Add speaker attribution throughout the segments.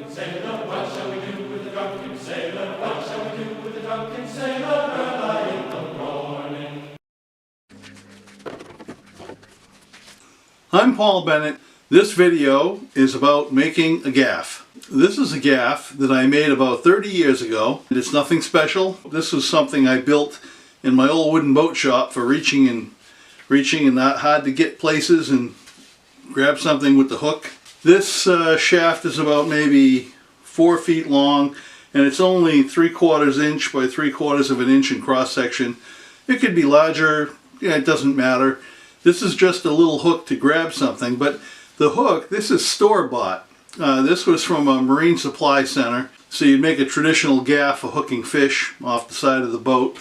Speaker 1: sailor, what shall we do with the drunken sailor? What shall we do with the drunken sailor early in the morning?
Speaker 2: I'm Paul Bennett. This video is about making a gaff. This is a gaff that I made about 30 years ago. It's nothing special. This was something I built in my old wooden boat shop for reaching and not hard to get places and grab something with the hook. This shaft is about maybe 4 feet long, and it's only 3/4 inch by 3/4 of an inch in cross section. It could be larger, yeah, it doesn't matter. This is just a little hook to grab something, but the hook, this is store-bought. This was from a marine supply center. So you'd make a traditional gaff for hooking fish off the side of the boat.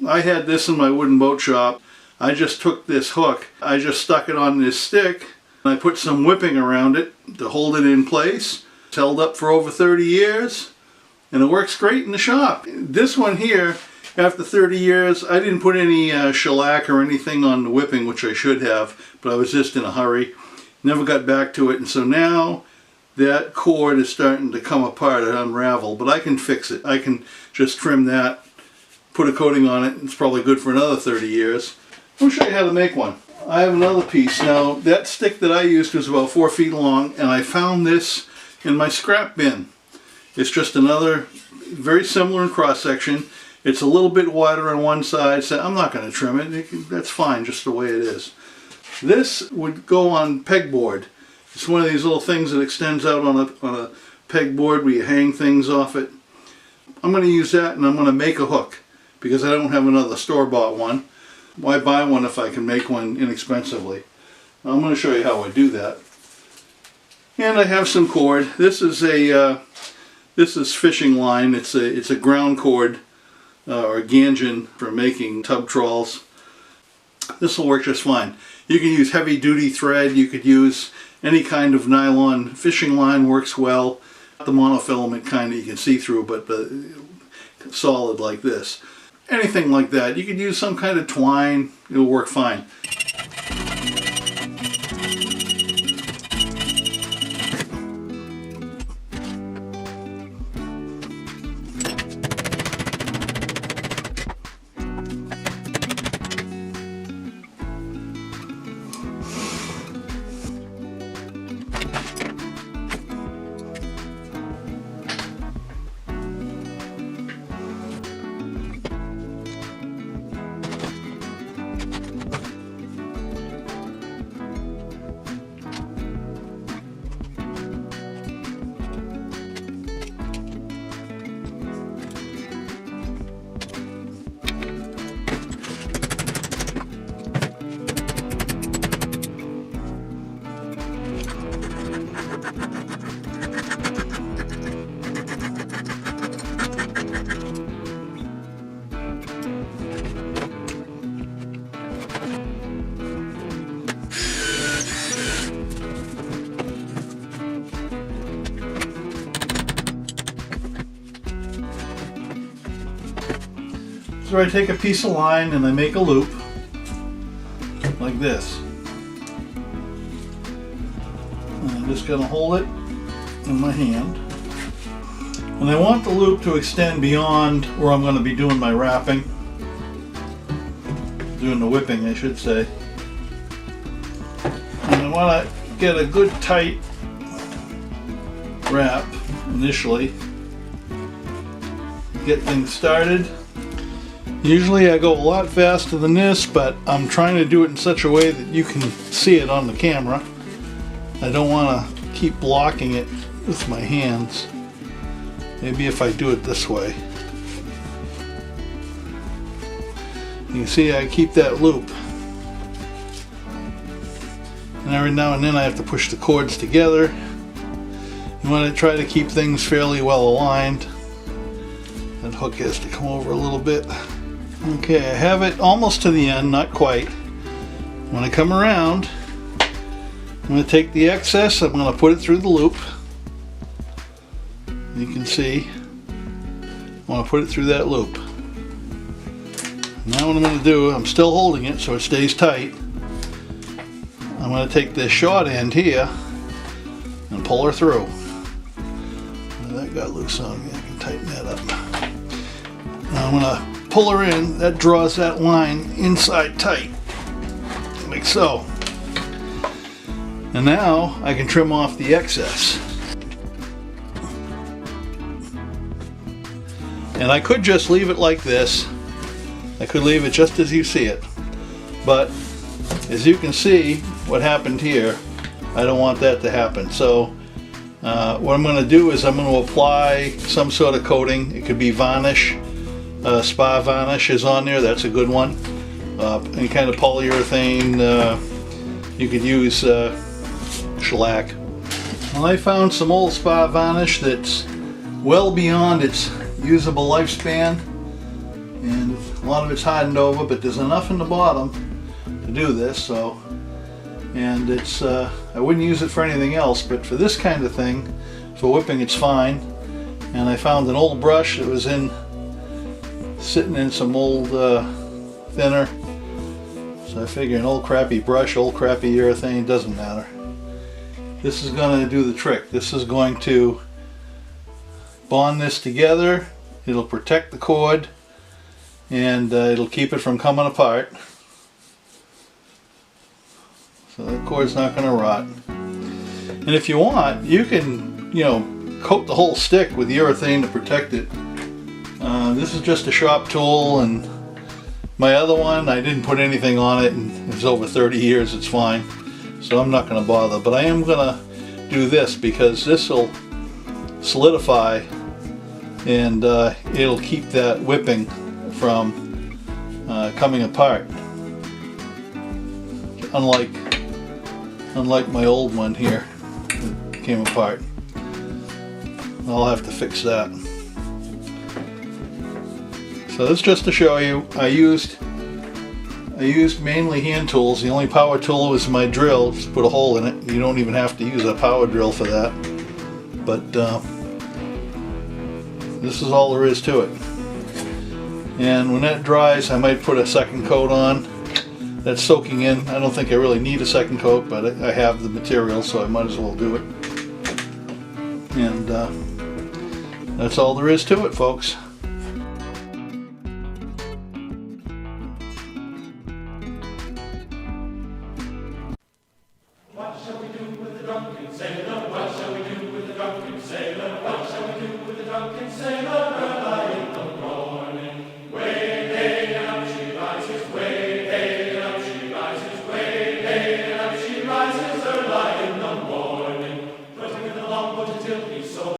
Speaker 2: I had this in my wooden boat shop. I just took this hook, I just stuck it on this stick, and I put some whipping around it to hold it in place. It's held up for over 30 years, and it works great in the shop. This one here, after 30 years, I didn't put any shellac or anything on the whipping, which I should have, but I was just in a hurry. Never got back to it, and so now that cord is starting to come apart and unravel, but I can fix it. I can just trim that, put a coating on it, and it's probably good for another 30 years. I'll show you how to make one. I have another piece. Now, that stick that I used was about 4 feet long, and I found this in my scrap bin. It's just another, very similar in cross section. It's a little bit wider on one side, so I'm not going to trim it. That's fine, just the way it is. This would go on pegboard. It's one of these little things that extends out on a pegboard where you hang things off it. I'm going to use that, and I'm going to make a hook because I don't have another store-bought one. Why buy one if I can make one inexpensively? I'm going to show you how I do that. And I have some cord. This is fishing line. It's a ground cord or gangion for making tub trawls. This will work just fine. You can use heavy duty thread. You could use any kind of nylon. Fishing line works well. The monofilament kind that you can see through, but solid like this. Anything like that. You could use some kind of twine. It'll work fine. So I take a piece of line and I make a loop like this. And I'm just going to hold it in my hand. And I want the loop to extend beyond where I'm going to be doing my wrapping. Doing the whipping, I should say. And I want to get a good tight wrap initially. Get things started. Usually I go a lot faster than this, but I'm trying to do it in such a way that you can see it on the camera. I don't want to keep blocking it with my hands. Maybe if I do it this way. You can see I keep that loop. And every now and then I have to push the cords together. You want to try to keep things fairly well aligned. That hook has to come over a little bit. Okay, I have it almost to the end, not quite. When I come around, I'm going to take the excess, I'm going to put it through the loop. You can see, I want to put it through that loop. Now what I'm going to do, I'm still holding it so it stays tight. I'm going to take this short end here and pull her through. that got loose on me. I can tighten that up. Now I'm going to pull her in. That draws that line inside tight, like so. And now I can trim off the excess. And I could just leave it like this. I could leave it just as you see it. But as you can see what happened here, I don't want that to happen. So what I'm going to do is I'm going to apply some sort of coating. It could be varnish. Spa varnish is on there. That's a good one. Any kind of polyurethane. You could use shellac. Well, I found some old spa varnish that's well beyond its usable lifespan, and a lot of it's hardened over, but there's enough in the bottom to do this. So, and it's I wouldn't use it for anything else, but for this kind of thing, for whipping, it's fine. And I found an old brush that was sitting in some old thinner. So I figure an old crappy brush, old crappy urethane, doesn't matter. This is going to do the trick. This is going to bond this together. It'll protect the cord, and it'll keep it from coming apart. So that cord's not going to rot. And if you want, you can, coat the whole stick with urethane to protect it. This is just a shop tool, and my other one, I didn't put anything on it, and it's over 30 years, it's fine. So I'm not going to bother, but I am going to do this because this will solidify, and it'll keep that whipping from coming apart. Unlike my old one here, that came apart. I'll have to fix that. So this just to show you, I used mainly hand tools. The only power tool was my drill. Just put a hole in it. You don't even have to use a power drill for that. But this is all there is to it. And when that dries, I might put a second coat on. That's soaking in. I don't think I really need a second coat, but I have the material, so I might as well do it. And that's all there is to it, folks.
Speaker 1: What shall we do with the drunken sailor? What shall we do with the drunken sailor? What shall we do with the drunken sailor? Early in the morning, way hey and up she rises, way hey and up she rises, way hey and up she rises. Early in the morning, putting in the longboat until